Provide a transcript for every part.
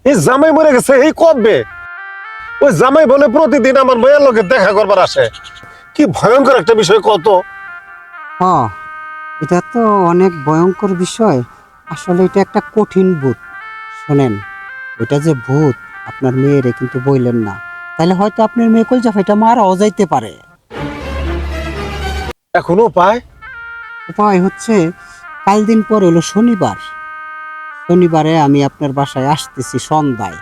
এই জামাই মরে গেছে এই কবে? ওই জামাই বলে প্রতিদিন আমার মেয়ের লোকে দেখা করবার আসে। কি ভয়ঙ্কর একটা বিষয় কত। হ্যাঁ, এটা তো অনেক ভয়ঙ্কর বিষয়। আসলে এটা একটা কঠিন ভূত। শোনেন, ওইটা যে ভূত আপনার মেয়েরে কিন্তু বললেন না, তাহলে হয়তো আপনার মেয়ে কলজা ফাইটা মারাও যাইতে পারে। এখনো পায়? উপায় হচ্ছে, কাল দিন পর হলো শনিবার। শনিবারে আমি আপনার বাসায় আসতেছি সন্ধ্যায়।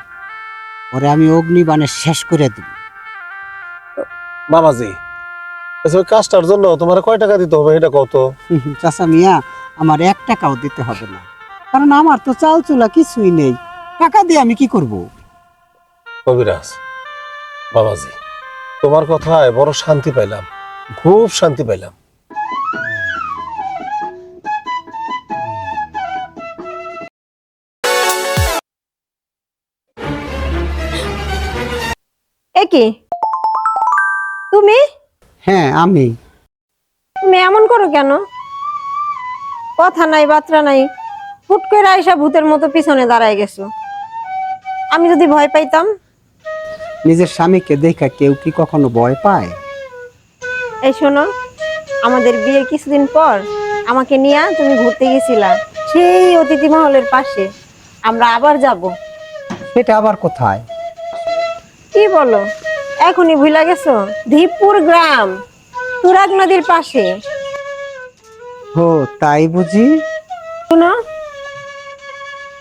পরে আমি অগ্নিবাণে শেষ করে দেব। বাবাজি, আচ্ছা ওই কাজটার জন্য তোমার কয় টাকা দিতে হবে এটা কত? চাচা মিয়া, আমার 1 টাকাও দিতে হবে না, কারণ আমার তো চাল চুলা কিছুই নেই। টাকা দিয়ে আমি কি করব? কবিরাজ বাবাজি, তোমার কথায় বড় শান্তি পাইলাম, খুব শান্তি পাইলাম। এ কি তুমি হ্যাঁ, আমি। তুমি এমন করো কেন? কথা নাই বার্তা নাই, হুট করে আইসা ভূতের মতো পিছনে দাঁড়ায় গেছো। আমি যদি ভয় পাইতাম? নিজের স্বামীকে দেখা কেউ কি কখনো ভয় পায়? এই শোনো, আমাদের বিয়ের কিছুদিন পর আমাকে নিয়ে তুমি ঘুরতে গেছিলা সেই অতিথি মহলের পাশে। আমরা আবার যাব। সেটা আবার কোথায়? কি বলো, এখনই ভুলা গেছো? ধীপুর গ্রাম, তুরাগ নদীর পাশে। ও তাই বুঝি? শোনো,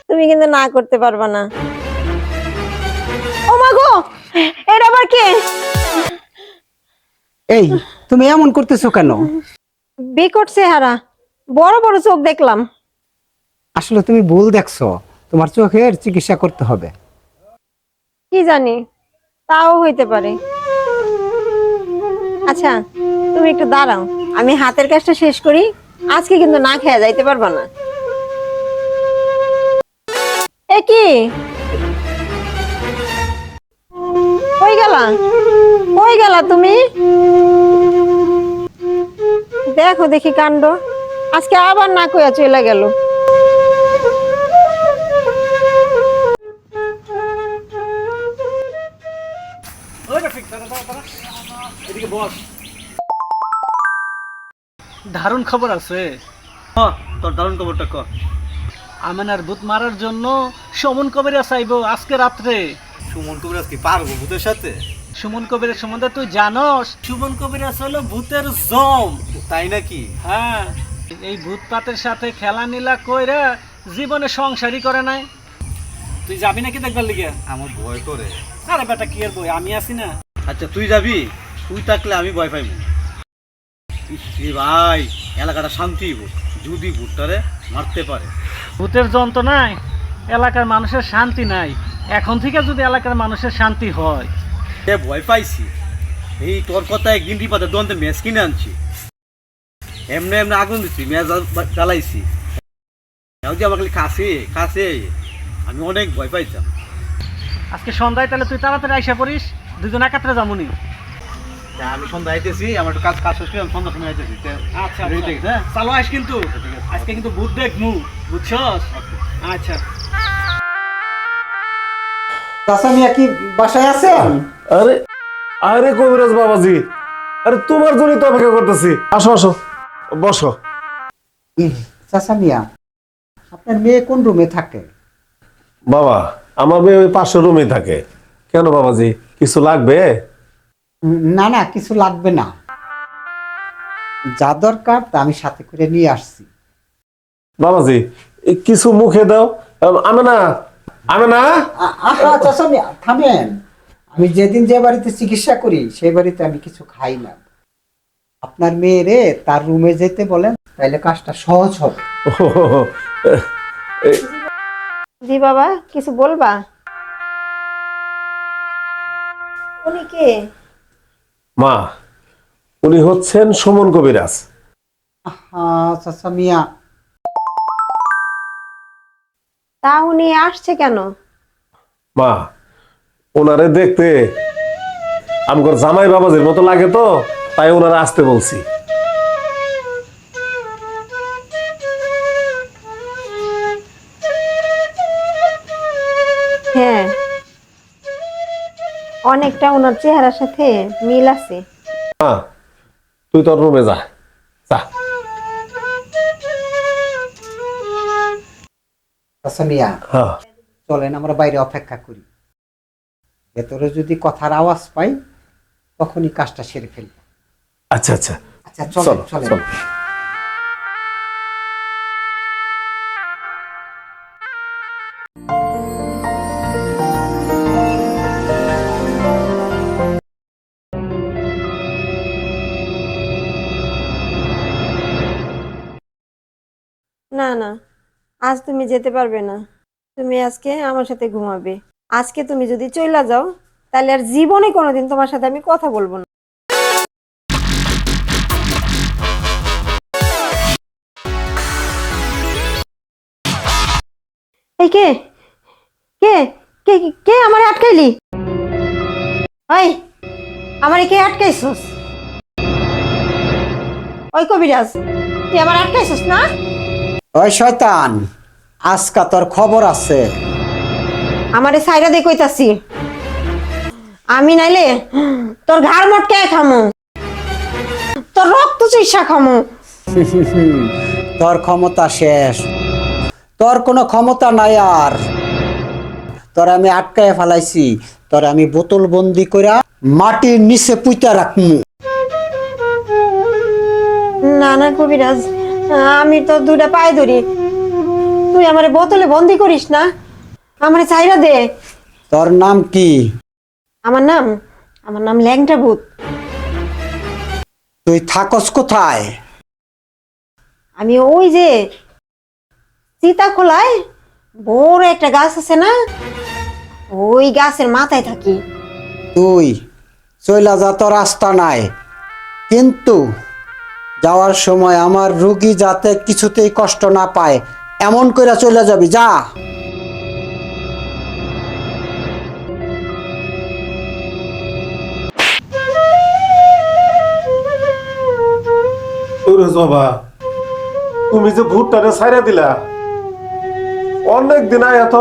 তুমি কিন্তু না করতে পারবা না। ও মা গো, এটা আবার কে? এই, তুমি এমন করতেছো কেন? বিকট চেহারা, বড় বড় চোখ দেখলাম। আসলে তুমি ভুল দেখছো, তোমার চোখের চিকিৎসা করতে হবে। কি জানি, তাও হইতে পারে। আচ্ছা, তুমি একটু দাঁড়াও, আমি হাতের কাজটা শেষ করি। আজকে কিন্তু না খেয়ে যাইতে পারবা না। এ কি, কই গেলা? কই গেলা তুমি? দেখো দেখি কাণ্ড, আজকে আবার না কইয়া চলে গেল। দারুণ খবর আছে। তোর দারুণ খবরটা ক। আমেনার ভূত মারার জন্য সুমন কবিরা চাইবো আজকে রাত্রে। সুমন কবিরাজ কি পারবো ভূতের সাথে? সুমন কবিরের সম্বন্ধে তুই জানোস? সুমন কবিরাজ হলো ভূতের জম। তাই নাকি? হ্যাঁ, এই ভূত পাতের সাথে খেলা নীলা কইরা জীবনে সংসারই করে নাই। তুই যাবি নাকি দেখবার লিগে? আমার ভয় করে। আরে বেটা কি আর বই, আমি আছি না। আচ্ছা তুই যাবি? তুই থাকলে আমি ভয় পাইব। ইসরে ভাই, এলাকাটা শান্তি হইব যদি ভূতটারে মারতে পারে। ভূতের যন্ত্রণায় এলাকার মানুষের শান্তি নাই। এখন থেকে যদি এলাকার মানুষের শান্তি হয়। এ ভয় পাইছি। এই তোর কথায় গিন্ডি পাতে দন্তে ম্যাচ কিনে আনছি, এমনি এমনি আগুন দিচ্ছি, ম্যাচ জ্বালাইছি। যে আমার খালি কাছে কাছে আমি অনেক ভয় পাইতাম। আজকে সন্ধ্যায় তাহলে তুই তাড়াতাড়ি আইসা পড়িস, দুজন একাত্রে যামুনি। তা আমি সন্ধ্যা আইতেছি, আমার একটু কাজ কাজ শেষ করে আমি সন্ধ্যার সময় আইতেছি। আচ্ছা ready থাকিস, হ্যাঁ? চালো আইস কিন্তু। আজকে কিন্তু ভূত দেখমু, বুঝছস? আচ্ছা। চাচা মিয়া কি বাসায় আছেন? আরে আরে কবিরাজ বাবাজি, আরে তোমার জন্যই তো অপেক্ষা করতেছি। আসো আসো, বসো। চাচা মিয়া, আপনার মেয়ে কোন রুমে থাকে? বাবা, আমার মেয়ে ওই পাশের রুমেই থাকে। কেন বাবাজি, কিছু লাগবে? না না, কিছু লাগবে না, যা দরকার তা আমি সাথে করে নিয়ে আসছি। বাবাজি কিছু মুখে দাও। আমি না, আমি না। চাচা মিয়া থামেন, আমি যেদিন যে বাড়িতে চিকিৎসা করি সেই বাড়িতে আমি কিছু খাই না। আপনার মেয়েরে তার রুমে যেতে বলেন, তাইলে কাজটা সহজ হবে। জি বাবা, কিছু বলবা? উনি কে? মা, উনি হচ্ছেন সুমন কবিরাজ। চাচা মিয়া, তা উনি আসছে কেন? মা, ওনারে দেখতে আমগর জামাই বাবাজির মতো লাগে তো, তাই ওনারা আসতে বলছি। হ্যাঁ, অনেকটা ওনার চেহারার সাথে মিল আছে। মা তুই তোর রুমে যা যা। আচ্ছা মিয়া, হ্যাঁ চলেন আমরা বাইরে অপেক্ষা করি। ভেতরে যদি কথার আওয়াজ পাই তখনই কাজটা সেরে ফেলবো। আচ্ছা আচ্ছা আচ্ছা চলেন চলো চলেন। চলো। না না, আজ তুমি যেতে পারবে না। তুমি আজকে আমার সাথে ঘুমাবে। আজকে তুমি যদি চলে যাও তাহলে আর জীবনে কোনোদিন তোমার সাথে আমি কথা বলবো না। এই কে কে কে কে আমারে আটকাইলি? ওই আমারে কে আটকাইছস? ওই কবিরাজ, তুই আমার আটকাইছস না? ওই শয়তান, আজকা তোর খবর আছে। আমারে সাইরা দিয়ে কইতাছি, আমি নাইলে তোর ঘাড় মটকায় খামু, তোর রক্ত চুইসা খামু। তোর ক্ষমতা শেষ, তোর কোনো ক্ষমতা নাই আর। তোর আমি আটকায় ফেলাইছি, তোর আমি বোতল বন্দি কইরা মাটির নিচে পুঁতা রাখমু। না না কবিরাজ, আমি তো দুটা পায়ে ধরি, তুই আমারে বোতলে বন্দি করিস না, আমারে সাইরা দে। তোর নাম কি? আমার নাম ল্যাংটা ভূত। তুই থাকস কোথায়? আমি ওই যে সীতাখোলায় বড় একটা গাছ আছে না, ওই গাছের মাথায় থাকি। তুই চইলা যা, তোর রাস্তা নাই, কিন্তু যাওয়ার সময় আমার রুগী যাতে কিছুতেই কষ্ট না পায় এমন কইরা চলে যাবি, যা। ওরে জবা, তুমি যে ভূতটারে ছাইরা দিলা, অনেক দিন আয় এত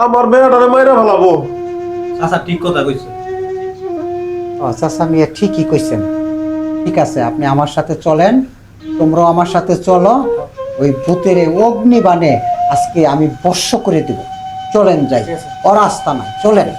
আমার মেয়েটারে মাইরা ফেলাবো। আচ্ছা ঠিক কথা কইছো। চাচা মিয়া ঠিকই কইছেন। ঠিক আছে, আপনি আমার সাথে চলেন, তোমরাও আমার সাথে চলো। ওই ভূতের অগ্নিবাণে আজকে আমি বর্ষ করে দেব। চলেন যাই, ওর রাস্তা নাই, চলেন।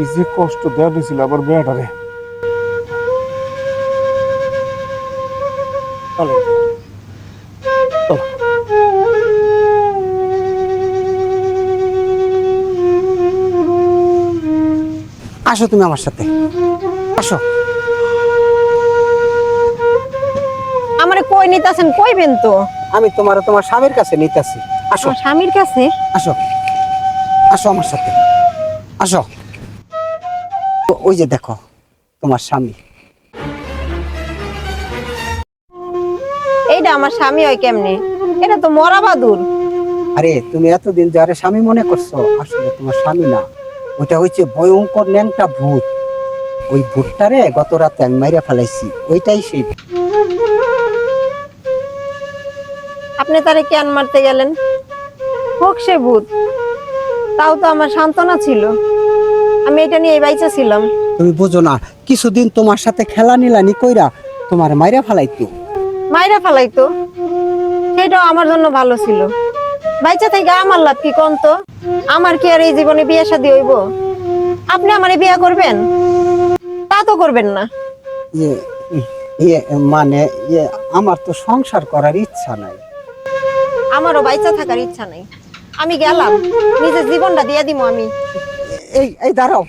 এই যে কষ্ট দেওয়া দিয়েছিল আমার মেয়েটারে, চলেন। আসো তুমি আমার সাথে, আসো। আমারে কই নিতাছেন? কইবেন তো। আমি তোমার স্বামীর কাছে নিতেছি। আসো আমার স্বামীর কাছে? আসো আসো আমার সাথে, আসো। ওই যে দেখো তোমার স্বামী। এইটা আমার স্বামী হয় কেমনে? এটা তো মরা বাদুর। আরে তুমি এতদিন যারে স্বামী মনে করছো, আসলে তোমার স্বামী না, ওইটা হচ্ছে ভয়ঙ্কর ন্যাংটা ভূত। ওই ভূতটারে গত রাতে আমি মাইরা ফেলাইছি, ওইটাই সেই। আপনি তারে কেন মারতে গেলেন? হোক সে ভূত, তাও তো আমার সান্ত্বনা ছিল, আমি এটা নিয়ে বাইচা ছিলাম। তুমি বুঝো না, কিছুদিন তোমার সাথে খেলা নিলানি কইরা তোমার মাইরা ফেলাইতো। মাইরা ফেলাইতো, সেটাও আমার জন্য ভালো ছিল। বাইচা থেকে আমার লাভ কি কোন তো? আমার কি আর এই জীবনে বিয়ে শাদী হইব? আপনি আমারে বিয়ে করবেন? তা তো করবেন না। ইয়ে ইয়ে মানে ইয়ে আমার তো সংসার করার ইচ্ছা নাই। আমারও বাইচা থাকার ইচ্ছা নাই। আমি গেলাম, নিজের জীবনটা দিয়ে দিব আমি। এই দাঁড়াও,